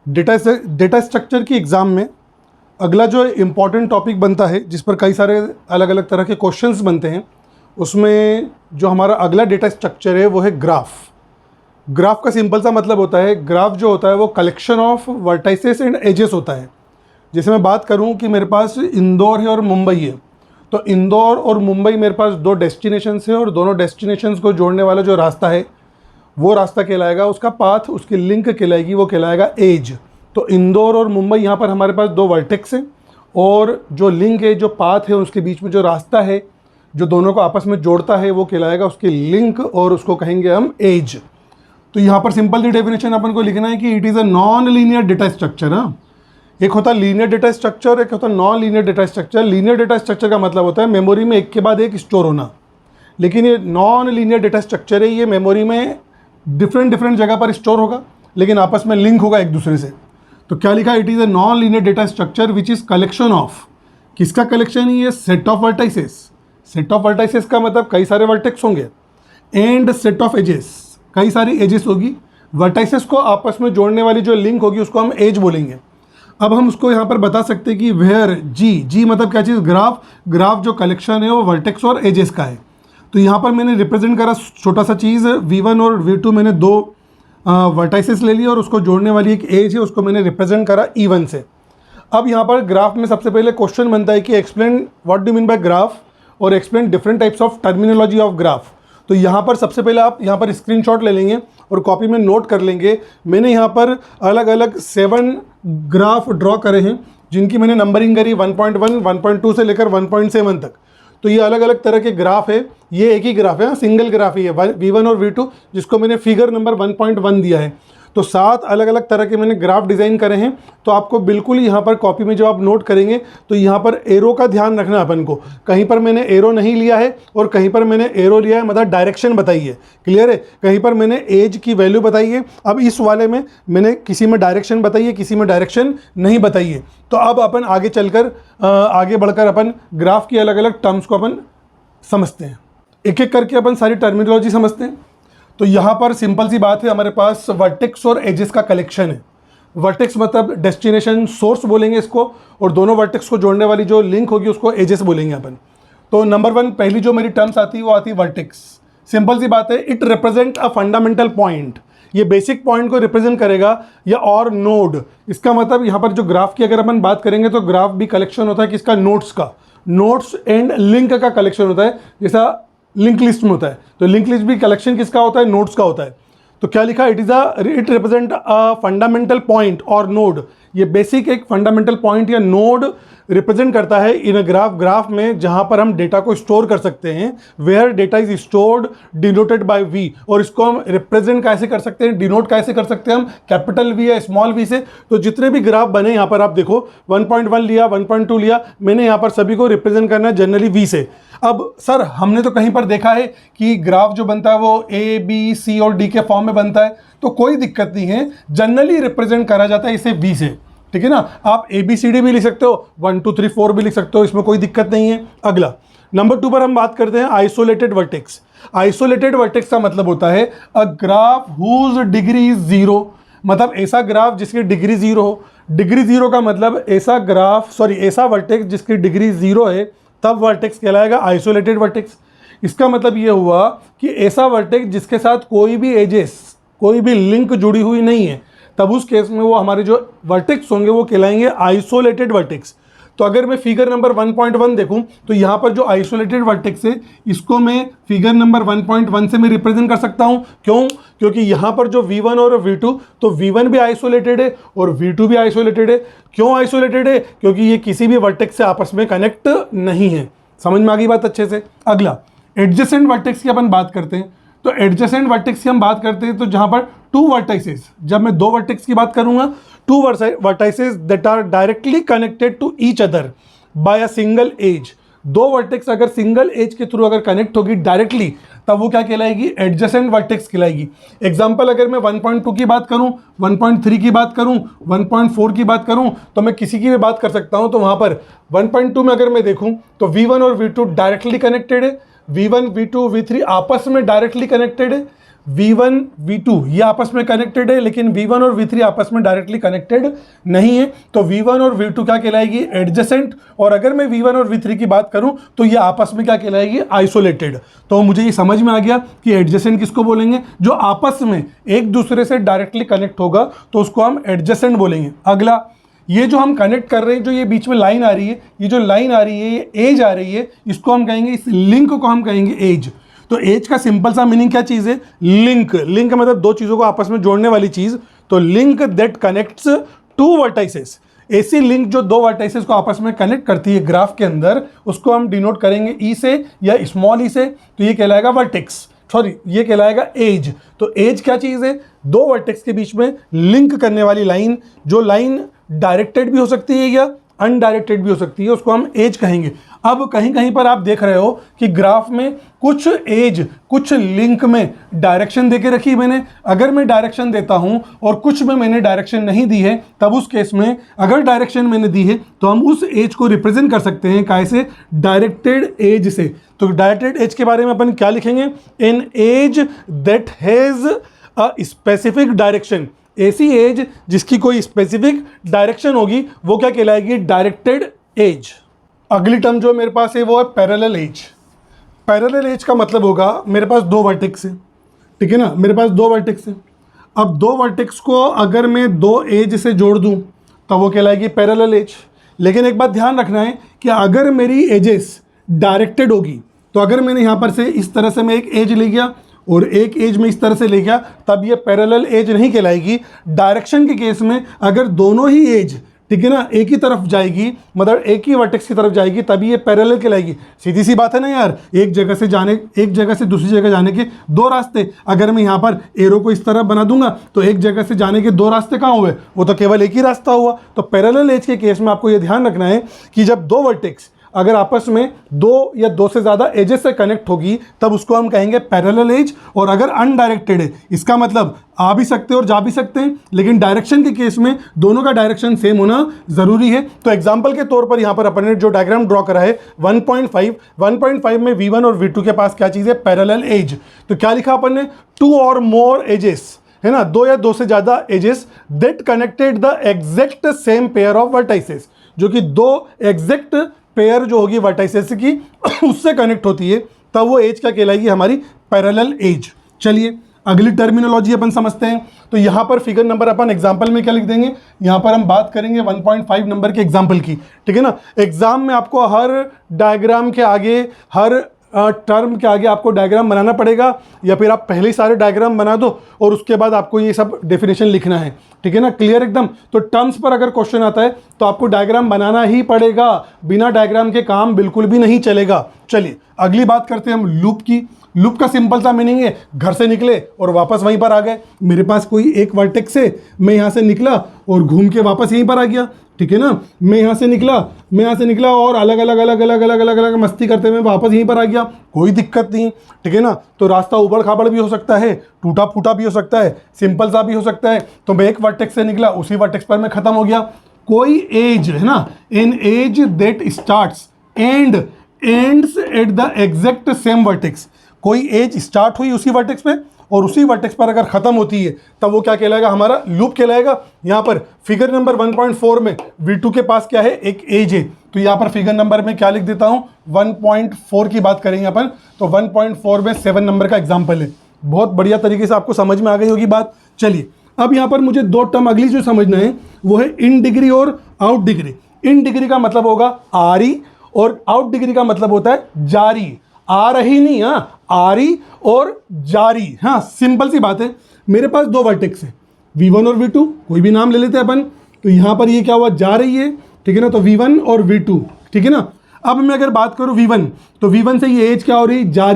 Data structure की exam में अगला जो इम्पॉर्टेंट टॉपिक बनता है, जिस पर कई सारे अलग अलग तरह के क्वेश्चंस बनते हैं, उसमें जो हमारा अगला डेटा स्ट्रक्चर है वो है ग्राफ। ग्राफ का सिंपल सा मतलब होता है, ग्राफ जो होता है वो collection of vertices and edges होता है। जैसे मैं बात करूं कि मेरे पास इंदौर है और मुंबई है, तो इंदौर और मुंबई मेरे पास दो डेस्टिनेशंस है और दोनों डेस्टिनेशंस को जोड़ने वाला जो रास्ता है वो रास्ता कहलाएगा, उसका पाथ, उसकी लिंक कहलाएगी, वो कहलाएगा एज। तो इंदौर और मुंबई यहाँ पर हमारे पास दो वर्टेक्स हैं और जो लिंक है, जो पाथ है, उसके बीच में जो रास्ता है जो दोनों को आपस में जोड़ता है वो कहलाएगा उसकी लिंक और उसको कहेंगे हम एज। तो यहाँ पर सिंपल सी डेफिनेशन अपन को लिखना है कि it is a non linear data structure. हाँ, एक होता है लीनियर डेटा स्ट्रक्चर, एक होता है non linear data structure. Linear data structure का मतलब होता है मेमोरी में एक के बाद एक स्टोर होना, लेकिन ये नॉन लीनियर डेटा स्ट्रक्चर है, ये मेमोरी में डिफरेंट जगह पर स्टोर होगा लेकिन आपस में लिंक होगा एक दूसरे से। तो क्या लिखा, it is a non linear data structure which is collection of, किसका कलेक्शन है ये, set of vertices. Set of vertices का मतलब कई सारे वर्टेक्स होंगे, एंड सेट ऑफ एजेस, कई सारी एजेस होगी। वर्टाइसेस को आपस में जोड़ने वाली जो लिंक होगी उसको हम एज बोलेंगे। अब हम उसको यहाँ पर बता सकते हैं कि वेयर जी मतलब क्या चीज़, ग्राफ। ग्राफ जो कलेक्शन है वो वर्टेक्स और एजेस का है। तो यहाँ पर मैंने रिप्रेजेंट करा छोटा सा चीज़, V1 और V2 मैंने दो वर्टाइसेस ले लिया और उसको जोड़ने वाली एक एज है, उसको मैंने रिप्रेजेंट करा E1 से। अब यहाँ पर ग्राफ में सबसे पहले क्वेश्चन बनता है कि explain what do mean by graph और explain different types of terminology of graph. तो यहाँ पर सबसे पहले आप यहाँ पर स्क्रीनशॉट ले लेंगे और कॉपी में नोट कर लेंगे। मैंने यहाँ पर अलग अलग 7 ग्राफ ड्रॉ करे हैं जिनकी मैंने नंबरिंग करी 1.1, 1.2 से लेकर 1.7 तक। तो ये अलग अलग तरह के ग्राफ है, ये एक ही ग्राफ है, सिंगल ग्राफ ही है, V1 और V2, जिसको मैंने फिगर नंबर 1.1 दिया है। तो 7 अलग अलग तरह के मैंने ग्राफ डिज़ाइन करे हैं। तो आपको बिल्कुल यहाँ पर कॉपी में जब आप नोट करेंगे तो यहाँ पर एरो का ध्यान रखना अपन को, कहीं पर मैंने एरो नहीं लिया है और कहीं पर मैंने एरो लिया है, मतलब डायरेक्शन बताई है, क्लियर है। कहीं पर मैंने एज की वैल्यू बताई है, अब इस वाले में मैंने किसी में डायरेक्शन बताई है, किसी में डायरेक्शन नहीं बताई है। तो अब अपन आगे चलकर आगे बढ़कर अपन ग्राफ की अलग अलग टर्म्स को अपन समझते हैं, एक एक करके अपन सारी टर्मिनोलॉजी समझते हैं। तो यहाँ पर सिंपल सी बात है, हमारे पास वर्टेक्स और एजेस का कलेक्शन है। वर्टेक्स मतलब डेस्टिनेशन सोर्स बोलेंगे इसको, और दोनों वर्टेक्स को जोड़ने वाली जो लिंक होगी उसको एजेस बोलेंगे अपन। तो नंबर 1 पहली जो मेरी टर्म्स आती है वो आती है वर्टेक्स। सिंपल सी बात है, it represent a fundamental point, ये बेसिक पॉइंट को रिप्रेजेंट करेगा, या और नोड। इसका मतलब यहाँ पर जो ग्राफ की अगर अपन बात करेंगे तो ग्राफ भी कलेक्शन होता है किसका, नोड्स का। नोड्स एंड लिंक का कलेक्शन होता है, जैसा लिंक लिस्ट में होता है। तो लिंक लिस्ट भी कलेक्शन किसका होता है, नोड्स का होता है। तो क्या लिखा, it represent a fundamental point और नोड। ये बेसिक एक फंडामेंटल पॉइंट या नोड रिप्रेजेंट करता है इन अ ग्राफ में, जहां पर हम डेटा को स्टोर कर सकते हैं, where data is stored denoted by V. और इसको हम रिप्रेजेंट कैसे कर सकते हैं, डिनोट कैसे कर सकते हैं हम, कैपिटल वी या स्मॉल वी से। तो जितने भी ग्राफ बने यहाँ पर आप देखो, 1.1 लिया, 1.2 लिया, मैंने यहाँ पर सभी को रिप्रेजेंट करना है जनरली वी से। अब सर हमने तो कहीं पर देखा है कि ग्राफ जो बनता है वो A, B, C और D के फॉर्म में बनता है, तो कोई दिक्कत नहीं है, जनरली रिप्रेजेंट करा जाता है इसे V से, ठीक है ना। आप ABCD भी लिख सकते हो, 1 2 3 4 भी लिख सकते हो, इसमें कोई दिक्कत नहीं है। अगला नंबर 2 पर हम बात करते हैं आइसोलेटेड वर्टेक्स। आइसोलेटेड वर्टेक्स का मतलब होता है a graph whose degree is 0, मतलब ऐसा ग्राफ जिसकी डिग्री 0 हो। डिग्री 0 का मतलब ऐसा वर्टेक्स जिसकी डिग्री 0 है, तब वर्टेक्स कहलाएगा आइसोलेटेड वर्टेक्स। इसका मतलब ये हुआ कि ऐसा वर्टेक्स जिसके साथ कोई भी एजेस, कोई भी लिंक जुड़ी हुई नहीं है, तब उस केस में वो हमारे जो वर्टेक्स होंगे वो कहलाएंगे आइसोलेटेड वर्टेक्स। तो अगर मैं फिगर नंबर 1.1 देखूं तो यहाँ पर जो आइसोलेटेड वर्टेक्स है इसको मैं फिगर नंबर 1.1 से मैं रिप्रेजेंट कर सकता हूँ। क्यों? क्योंकि यहाँ पर जो V1 और V2, तो V1 भी आइसोलेटेड है और V2 भी आइसोलेटेड है। क्यों आइसोलेटेड है? क्योंकि ये किसी भी वर्टेक्स से आपस में कनेक्ट नहीं है। समझ में आ गई बात अच्छे से। अगला एडजेसेंट वर्टेक्स की अपन बात करते हैं। तो एडजेसेंट वर्टेक्स की हम बात करते हैं तो जहाँ पर 2 वर्टाइसेस, जब मैं 2 वर्टेक्स की बात करूंगा, 2 vertices that are directly connected to each other by a single edge. 2 vertex अगर सिंगल एज के थ्रू अगर कनेक्ट होगी डायरेक्टली, तब वो क्या कहलाएगी, एडजेसेंट वर्टेक्स कहलाएगी। एग्जांपल अगर मैं 1.2 की बात करूं, 1.3 की बात करूं, 1.4 की बात करूं, तो मैं किसी की भी बात कर सकता हूं। तो वहां पर 1.2 में अगर मैं देखूं तो V1 और V2 डायरेक्टली कनेक्टेड है, V1, V2, V3 आपस में डायरेक्टली कनेक्टेड है। V1 V2 ये आपस में कनेक्टेड है, लेकिन V1 और V3 आपस में डायरेक्टली कनेक्टेड नहीं है। तो V1 और V2 क्या कहलाएगी, एडजेसेंट। और अगर मैं V1 और V3 की बात करूं तो ये आपस में क्या कहलाएगी, आइसोलेटेड। तो मुझे ये समझ में आ गया कि एडजेसेंट किसको बोलेंगे, जो आपस में एक दूसरे से डायरेक्टली कनेक्ट होगा तो उसको हम एडजेसेंट बोलेंगे। अगला, ये जो हम कनेक्ट कर रहे हैं, जो ये बीच में लाइन आ रही है, ये जो लाइन आ रही है, ये एज आ रही है, इसको हम कहेंगे, इस लिंक को हम कहेंगे एज। तो एज का सिंपल सा मीनिंग क्या चीज़ है, लिंक। लिंक मतलब दो चीज़ों को आपस में जोड़ने वाली चीज़। तो link that connects two vertices, ऐसी लिंक जो दो वर्टाइसेस को आपस में कनेक्ट करती है ग्राफ के अंदर, उसको हम डिनोट करेंगे ई से या स्मॉल ई से। तो ये कहलाएगा वर्टेक्स, सॉरी ये कहलाएगा एज। तो एज क्या चीज़ है, दो वर्टेक्स के बीच में लिंक करने वाली लाइन। जो लाइन डायरेक्टेड भी हो सकती है या अनडायरेक्टेड भी हो सकती है, उसको हम एज कहेंगे। अब कहीं कहीं पर आप देख रहे हो कि ग्राफ में कुछ एज, कुछ लिंक में डायरेक्शन देके रखी मैंने। अगर मैं डायरेक्शन देता हूं और कुछ में मैंने डायरेक्शन नहीं दी है, तब उस केस में अगर डायरेक्शन मैंने दी है तो हम उस एज को रिप्रेजेंट कर सकते हैं कैसे, डायरेक्टेड एज से। तो डायरेक्टेड एज के बारे में अपन क्या लिखेंगे, an edge that has a specific direction. ऐसी एज जिसकी कोई स्पेसिफिक डायरेक्शन होगी वो क्या कहलाएगी, डायरेक्टेड एज। अगली टर्म जो मेरे पास है वो है पैरेलल एज। पैरेलल एज का मतलब होगा मेरे पास दो वर्टेक्स है, ठीक है ना, मेरे पास दो वर्टेक्स है। अब दो वर्टेक्स को अगर मैं दो एज से जोड़ दूं तो वो कहलाएगी पैरेलल एज। लेकिन एक बात ध्यान रखना है कि अगर मेरी एजेस डायरेक्टेड होगी, तो अगर मैंने यहाँ पर से इस तरह से मैं एक एज ले गया और एक एज में इस तरह से ले गया, तब ये पैरेलल एज नहीं कहलाएगी। डायरेक्शन के केस में अगर दोनों ही एज, ठीक है ना, एक ही तरफ जाएगी, मतलब एक ही वर्टेक्स की तरफ जाएगी, तभी ये पैरेलल कहलाएगी। सीधी सी बात है ना यार, एक जगह से दूसरी जगह जाने के दो रास्ते। अगर मैं यहाँ पर एरो को इस तरह बना दूंगा तो एक जगह से जाने के दो रास्ते कहाँ हुए, वो तो केवल एक ही रास्ता हुआ। तो पैरेलल एज के केस में आपको ये ध्यान रखना है कि जब दो वर्टेक्स अगर आपस में दो या दो से ज़्यादा एजेस से कनेक्ट होगी तब उसको हम कहेंगे पैरेलल एज। और अगर अनडायरेक्टेड है, इसका मतलब आ भी सकते हैं और जा भी सकते हैं, लेकिन डायरेक्शन के केस में दोनों का डायरेक्शन सेम होना ज़रूरी है। तो एग्जांपल के तौर पर यहाँ पर अपन ने जो डायग्राम ड्रॉ करा है 1.5 में V1 और V2 के पास क्या चीज़ है, पैरेलल एज। तो क्या लिखा अपन ने, टू और मोर एजेस, है ना, दो या दो से ज़्यादा edges that connected the exact same pair of vertices, जो कि दो एग्जैक्ट पेयर जो होगी वर्टाइसेस की उससे कनेक्ट होती है, तब वो एज क्या कहलाएगी, हमारी पैरेलल एज। चलिए अगली टर्मिनोलॉजी अपन समझते हैं। तो यहाँ पर फिगर नंबर अपन एग्जाम्पल में क्या लिख देंगे, यहाँ पर हम बात करेंगे 1.5 नंबर के एग्जाम्पल की, ठीक है ना। एग्जाम में आपको हर डायग्राम के आगे, हर टर्म के आगे आपको डायग्राम बनाना पड़ेगा, या फिर आप पहले ही सारे डायग्राम बना दो और उसके बाद आपको ये सब डेफिनेशन लिखना है, ठीक है ना, क्लियर एकदम। तो टर्म्स पर अगर क्वेश्चन आता है तो आपको डायग्राम बनाना ही पड़ेगा, बिना डायग्राम के काम बिल्कुल भी नहीं चलेगा। चलिए अगली बात करते हैं हम लूप की। लूप का सिंपल सा मीनिंग है, घर से निकले और वापस वहीं पर आ गए। मेरे पास कोई एक वर्टेक्स है, मैं यहाँ से निकला और घूम के वापस यहीं पर आ गया, ठीक है ना। मैं यहाँ से निकला और अलग अलग मस्ती करते हुए वापस यहीं पर आ गया, कोई दिक्कत नहीं, ठीक है ना। तो रास्ता उबड़ खाबड़ भी हो सकता है, टूटा फूटा भी हो सकता है, सिंपल सा भी हो सकता है। तो मैं एक वर्टेक्स से निकला, उसी वर्टेक्स पर मैं खत्म हो गया। कोई एज, है ना, an edge that starts and ends at the exact same vertex. कोई एज स्टार्ट हुई उसी वर्टेक्स पे और उसी वर्टेक्स पर अगर ख़त्म होती है तब वो क्या कहलाएगा, हमारा लूप कहलाएगा। यहाँ पर फिगर नंबर 1.4 में V2 के पास क्या है, एक एज है। तो यहाँ पर फिगर नंबर में क्या लिख देता हूँ, 1.4 की बात करेंगे अपन। तो 1.4 में 7 नंबर का एग्जाम्पल है। बहुत बढ़िया तरीके से आपको समझ में आ गई होगी बात। चलिए अब यहाँ पर मुझे दो टर्म अगली जो समझना है वो है इन डिग्री और आउट डिग्री। इन डिग्री का मतलब होगा आ रही और आउट डिग्री का मतलब होता है जारी। आ रही नहीं, हाँ, आ रही और जारी। हाँ सिंपल सी बात है। मेरे पास दो वर्टेक्स है, V1 और V2, कोई भी नाम ले लेते हैं अपन। तो यहाँ पर ये क्या हुआ, जा रही है, ठीक है ना। तो V1 और V2, ठीक है ना। अब मैं अगर बात करूँ V1, तो V1 से ये एज क्या हो रही है, जा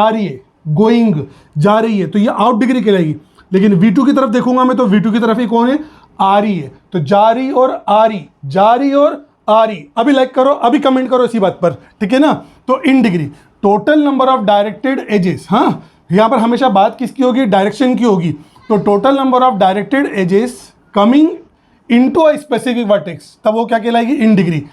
रही है, गोइंग, जा रही है, तो ये आउट डिग्री कहलाएगी। लेकिन V2 की तरफ देखूंगा मैं, तो V2 की तरफ ही कौन है, आ रही है। तो जा रही और आ रही, जा रही और आ रही। अभी लाइक करो, अभी कमेंट करो इसी बात पर, ठीक है ना। तो in degree total number of directed edges, हाँ यहाँ पर हमेशा बात किसकी होगी, डायरेक्शन की होगी। तो total number of directed edges coming into a specific vertex, तब वो क्या कहलाएगी, इन डिग्री।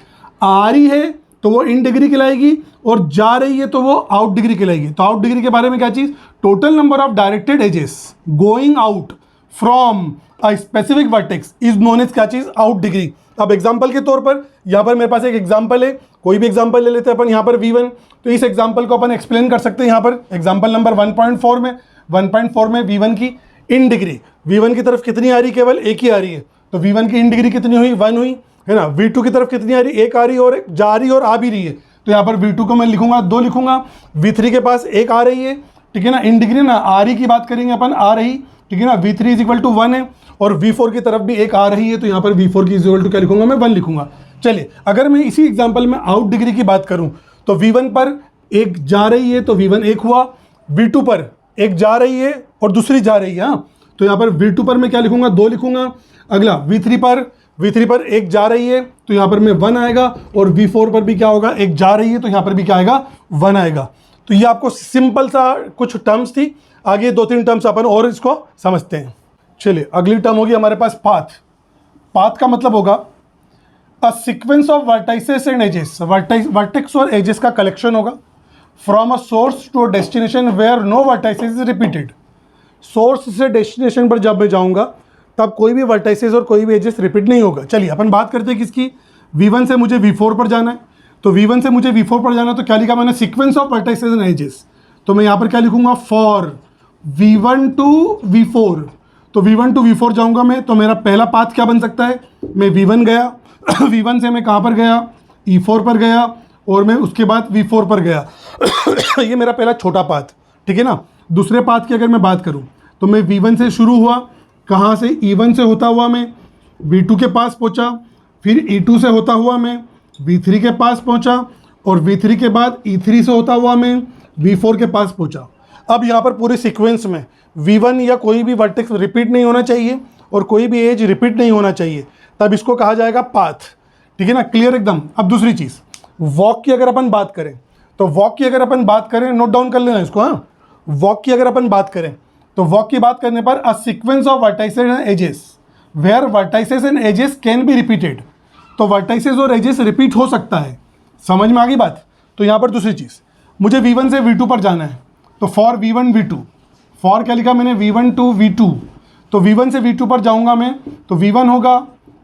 आ रही है तो वो इन डिग्री कहलाएगी, और जा रही है तो वो आउट डिग्री कहलाएगी। तो आउट डिग्री के बारे में क्या चीज़, total number of directed edges going out from a specific vertex is known as क्या चीज़, आउट डिग्री। अब एग्जाम्पल के तौर पर यहाँ पर मेरे पास एक एग्जाम्पल है, कोई भी एग्जाम्पल ले लेते हैं अपन यहाँ पर V1। तो इस एग्जाम्पल को अपन एक्सप्लेन कर सकते हैं यहाँ पर एग्जाम्पल नंबर 1.4 में। 1.4 में V1 की इन डिग्री, V1 की तरफ कितनी आ रही, केवल एक ही आ रही है, तो V1 की इन डिग्री कितनी हुई, 1 हुई, है ना। V2 की तरफ कितनी आ रही, एक आ रही है, और एक जा रही है और आ भी रही है, तो यहाँ पर V2 को मैं लिखूंगा 2 लिखूंगा। V3 के पास एक आ रही है, ठीक है ना, इन डिग्री ना, आ रही की बात करेंगे अपन, आ रही, ठीक है ना, V3 इज इक्वल टू 1 है, और V4 की तरफ भी एक आ रही है, तो यहाँ पर V4 की इज इक्वल टू क्या लिखूंगा मैं, 1 लिखूंगा। चलिए, अगर मैं इसी एग्जाम्पल में आउट डिग्री की बात करूँ तो V1 पर एक जा रही है तो V1 एक हुआ, V2 पर एक जा रही है और दूसरी जा रही है, हाँ, तो यहाँ पर V2 पर मैं क्या लिखूंगा, 2 लिखूंगा। अगला V3 पर एक जा रही है तो यहाँ पर मैं 1 आएगा, और V4 पर भी क्या होगा, एक जा रही है तो यहाँ पर भी क्या आएगा, 1 आएगा। तो ये आपको सिंपल सा कुछ टर्म्स थी, आगे 2-3 टर्म्स अपन और इसको समझते हैं। चलिए, अगली टर्म होगी हमारे पास पाथ। पाथ का मतलब होगा a sequence of vertices and edges, vertex और एजेस का कलेक्शन होगा from a source to a destination where no vertices is repeated. Source से डेस्टिनेशन पर जब मैं जाऊंगा तब कोई भी वर्टाइसेस और कोई भी एजेस रिपीट नहीं होगा। चलिए, अपन बात करते हैं किसकी, V1 से मुझे V4 पर जाना है, तो V1 से मुझे V4 पर जाना है, तो क्या लिखा मैंने, sequence of vertices and edges. तो मैं यहाँ पर क्या लिखूंगा, फॉर V1 टू V4। तो V1 टू V4 जाऊंगा मैं, तो मेरा पहला पाथ क्या बन सकता है, मैं V1 गया V1 से मैं कहाँ पर गया, E4 पर गया, और मैं उसके बाद V4 पर गया ये मेरा पहला छोटा पाथ, ठीक है ना। दूसरे पाथ की अगर मैं बात करूँ तो मैं V1 से शुरू हुआ, कहाँ से, E1 से होता हुआ मैं V2 के पास पहुँचा, फिर E2 से होता हुआ मैं V3 के पास पहुँचा, और V3 के बाद E3 से होता हुआ मैं V4 के पास पहुँचा। अब यहाँ पर पूरे सीक्वेंस में V1 या कोई भी वर्टेक्स रिपीट नहीं होना चाहिए और कोई भी एज रिपीट नहीं होना चाहिए, तब इसको कहा जाएगा पाथ, ठीक है ना, क्लियर एकदम। अब दूसरी चीज़, वॉक की अगर अपन बात करें, तो वॉक की अगर अपन बात करें, नोट डाउन कर लेना इसको, हाँ। वॉक की अगर अपन बात करें तो वॉक की बात करने पर a sequence of vertices and edges where vertices and edges can be repeated. तो वर्टाइसेस और एजेस रिपीट हो सकता है, समझ में आ गई बात। तो यहाँ पर दूसरी चीज़, मुझे V1 से V2 पर जाना है, तो फॉर V1 V2, फॉर क्या लिखा मैंने, V1 टू V2। तो V1 से V2 पर जाऊँगा मैं, तो V1 होगा,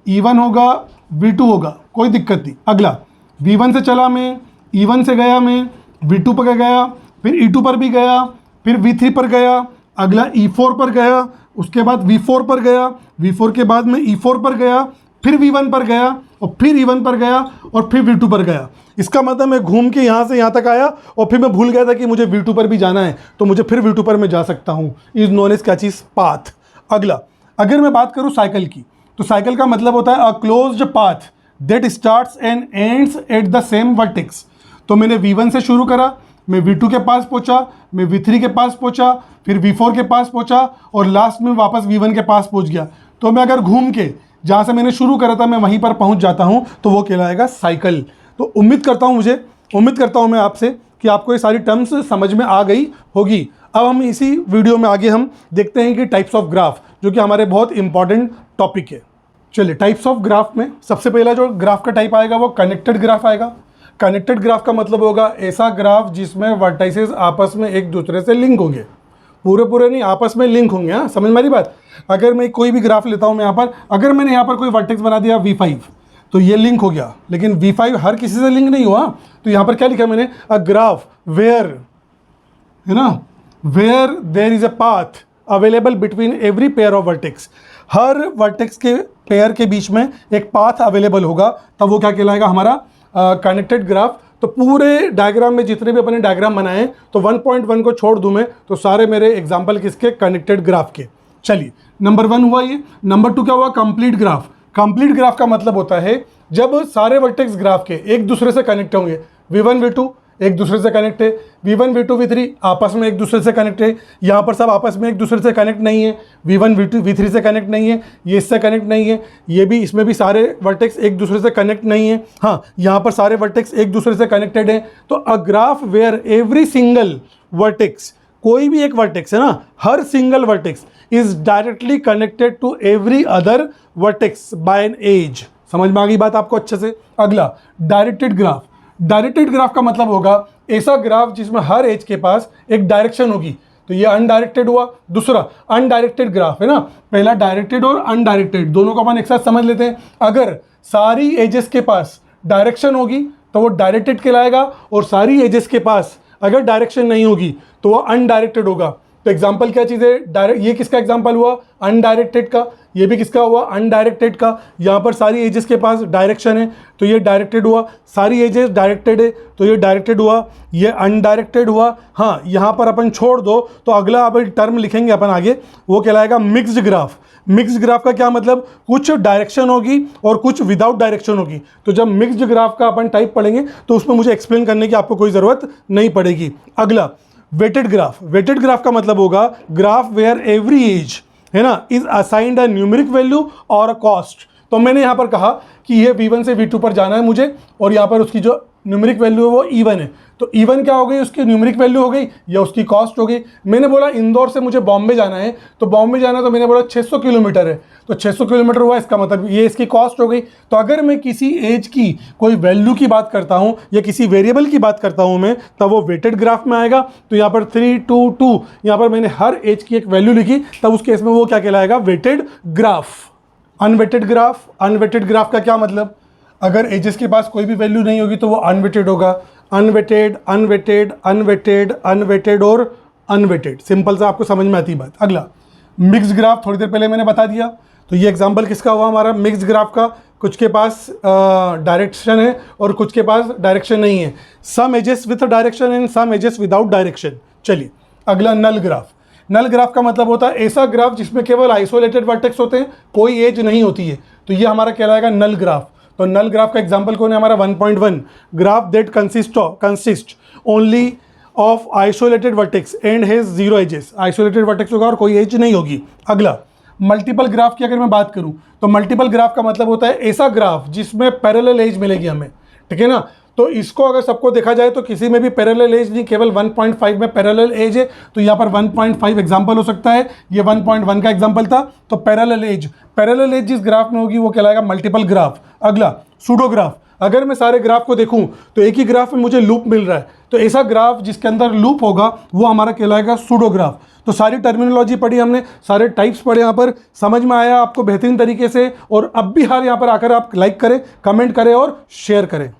E1 होगा, V2 होगा, कोई दिक्कत नहीं। अगला V1 से चला मैं, E1 से गया मैं, V2 पर गया, फिर E2 पर भी गया, फिर V3 पर गया, अगला E4 पर गया, उसके बाद V4 पर गया, V4 के बाद मैं E4 पर गया, फिर V1 पर गया, और फिर E1 पर गया, और फिर V2 पर गया। इसका मतलब मैं घूम के यहाँ से यहाँ तक आया और फिर मैं भूल गया था कि मुझे V2 पर भी जाना है, तो मुझे फिर V2 पर मैं जा सकता हूँ, इज नोन एज क्या चीज़, पाथ। अगला, अगर मैं बात करूँ साइकिल की, तो साइकिल का मतलब होता है a closed path that starts and ends at the same vertex. तो मैंने V1 से शुरू करा, मैं V2 के पास पहुंचा, मैं V3 के पास पहुंचा, फिर V4 के पास पहुंचा, और लास्ट में वापस V1 के पास पहुंच गया। तो मैं अगर घूम के जहाँ से मैंने शुरू करा था मैं वहीं पर पहुंच जाता हूं, तो वो कहलाएगा साइकिल। तो उम्मीद करता हूं मैं आपसे कि आपको ये सारी टर्म्स समझ में आ गई होगी। अब हम इसी वीडियो में आगे हम देखते हैं कि टाइप्स ऑफ ग्राफ, जो कि हमारे बहुत इंपॉर्टेंट टॉपिक है। चलिए, टाइप्स ऑफ ग्राफ में सबसे पहला जो ग्राफ का टाइप आएगा वो कनेक्टेड ग्राफ आएगा। कनेक्टेड ग्राफ का मतलब होगा ऐसा ग्राफ जिसमें वर्टाइसेस आपस में एक दूसरे से लिंक होंगे, पूरे नहीं, आपस में लिंक होंगे, हाँ, समझ में आ रही बात। अगर मैं कोई भी ग्राफ लेता हूँ मैं यहाँ पर, अगर मैंने यहाँ पर कोई वर्टेक्स बना दिया V5, तो ये लिंक हो गया, लेकिन V5 हर किसी से लिंक नहीं हुआ। तो यहाँ पर क्या लिखा मैंने, अ ग्राफ वेयर, है ना, where there is a path available between every pair of vertex. हर वर्टेक्स के पेयर के बीच में एक पाथ अवेलेबल होगा, तब वो क्या कहलाएगा, हमारा कनेक्टेड ग्राफ। तो पूरे डायग्राम में जितने भी अपने डायग्राम बनाए, तो 1.1 को छोड़ दूं मैं, तो सारे मेरे एग्जाम्पल किसके, कनेक्टेड ग्राफ के। चलिए, नंबर 1 हुआ ये। नंबर 2 क्या हुआ, कंप्लीट ग्राफ। कंप्लीट ग्राफ का मतलब होता है जब सारे वर्टेक्स ग्राफ के एक दूसरे से कनेक्ट होंगे। V1 V2 एक दूसरे से कनेक्ट है, V1 V2 V3 आपस में एक दूसरे से कनेक्ट है। यहाँ पर सब आपस में एक दूसरे से कनेक्ट नहीं है, V1 V2 V3 से कनेक्ट नहीं है, ये इससे कनेक्ट नहीं है, ये भी, इसमें भी सारे वर्टेक्स एक दूसरे से कनेक्ट नहीं है। हाँ, यहाँ पर सारे वर्टेक्स एक दूसरे से कनेक्टेड है। तो a graph where every single vertex, कोई भी एक वर्टेक्स है ना, हर single vertex is directly connected to every other vertex by an edge. समझ में आ गई बात आपको अच्छे से। अगला, डायरेक्टेड ग्राफ। डायरेक्टेड ग्राफ का मतलब होगा ऐसा ग्राफ जिसमें हर एज के पास एक डायरेक्शन होगी, तो ये अनडायरेक्टेड हुआ। दूसरा अनडायरेक्टेड ग्राफ है ना, पहला डायरेक्टेड और अनडायरेक्टेड दोनों को अपन एक साथ समझ लेते हैं। अगर सारी एजेस के पास डायरेक्शन होगी तो वो डायरेक्टेड कहलाएगा, और सारी एजेस के पास अगर डायरेक्शन नहीं होगी तो वो अनडायरेक्टेड होगा। तो एग्जाम्पल क्या चीज़ है, डायरेक्ट, ये किसका एग्जाम्पल हुआ, अनडायरेक्टेड का, ये भी किसका हुआ, अनडायरेक्टेड का। यहाँ पर सारी एजेस के पास डायरेक्शन है तो ये डायरेक्टेड हुआ, सारी एजेस डायरेक्टेड है तो ये डायरेक्टेड हुआ, ये अनडायरेक्टेड हुआ। हाँ, यहाँ पर अपन छोड़ दो तो अगला अब टर्म लिखेंगे अपन आगे, वो कहलाएगा मिक्स्ड ग्राफ। मिक्स्ड ग्राफ का क्या मतलब, कुछ डायरेक्शन होगी और कुछ विदाउट डायरेक्शन होगी। तो जब मिक्स्ड ग्राफ का अपन टाइप पढ़ेंगे तो उसमें मुझे एक्सप्लेन करने की आपको कोई ज़रूरत नहीं पड़ेगी। अगला वेटेड ग्राफ। वेटेड ग्राफ का मतलब होगा ग्राफ वेयर एवरी एज है ना is assigned a numeric value और अ कॉस्ट। तो मैंने यहाँ पर कहा कि ये V1 से V2 पर जाना है मुझे, और यहाँ पर उसकी जो न्यूमेरिक वैल्यू है वो E1 है। तो E1 क्या हो गई, उसकी न्यूमेरिक वैल्यू हो गई या उसकी कॉस्ट हो गई। मैंने बोला इंदौर से मुझे बॉम्बे जाना है, तो बॉम्बे जाना तो मैंने बोला 600 किलोमीटर है, तो 600 किलोमीटर हुआ, इसका मतलब ये इसकी कॉस्ट हो गई। तो अगर मैं किसी एज की कोई वैल्यू की बात करता हूँ या किसी वेरिएबल की बात करता हूँ मैं, तब वो वेटेड ग्राफ में आएगा। तो यहाँ पर 3, 2, 2 यहाँ पर मैंने हर एज की एक वैल्यू लिखी, तब उस केस में वो क्या कहलाएगा, weighted graph. Unweighted graph. Unweighted graph का क्या मतलब, अगर एजेस के पास कोई भी वैल्यू नहीं होगी तो वो अनवेटेड होगा। अनवेटेड, अनवेटेड, अनवेटेड, अनवेटेड और अनवेटेड, सिंपल सा आपको समझ में आती बात। अगला मिक्स्ड ग्राफ, थोड़ी देर पहले मैंने बता दिया। तो ये एग्जांपल किसका हुआ हमारा, मिक्स्ड ग्राफ का। कुछ के पास डायरेक्शन है और कुछ के पास डायरेक्शन नहीं है। Some edges with direction and some edges without direction. चलिए अगला नल ग्राफ। नल ग्राफ का मतलब होता है ऐसा ग्राफ जिसमें केवल आइसोलेटेड वर्टेक्स होते हैं, कोई एज नहीं होती है, तो ये हमारा कहलाएगा नल ग्राफ। तो नल ग्राफ का एग्जांपल कौन है हमारा, 1.1 graph that consist only of isolated vertex and has zero edges. Isolated vertex होगा और कोई एज नहीं होगी। अगला मल्टीपल ग्राफ की अगर मैं बात करूं तो मल्टीपल ग्राफ का मतलब होता है ऐसा ग्राफ जिसमें पैरेलल एज मिलेगी हमें, ठीक है ना। तो इसको अगर सबको देखा जाए तो किसी में भी पैरेलल एज नहीं, केवल 1.5 में पैरेलल एज है, तो यहाँ पर 1.5 एग्जाम्पल हो सकता है। ये 1.1 का एग्जाम्पल था। तो पैरेलल एज जिस ग्राफ में होगी वो कहलाएगा मल्टीपल ग्राफ। अगला सूडो ग्राफ। अगर मैं सारे ग्राफ को देखूं तो एक ही ग्राफ में मुझे लूप मिल रहा है, तो ऐसा ग्राफ जिसके अंदर लूप होगा वो हमारा कहलाएगा सूडो ग्राफ। तो सारी टर्मिनोलॉजी पढ़ी हमने, सारे टाइप्स पढ़े, यहाँ पर समझ में आया आपको बेहतरीन तरीके से। और अब भी हाल यहाँ पर आकर आप लाइक करें, कमेंट करें और शेयर करें।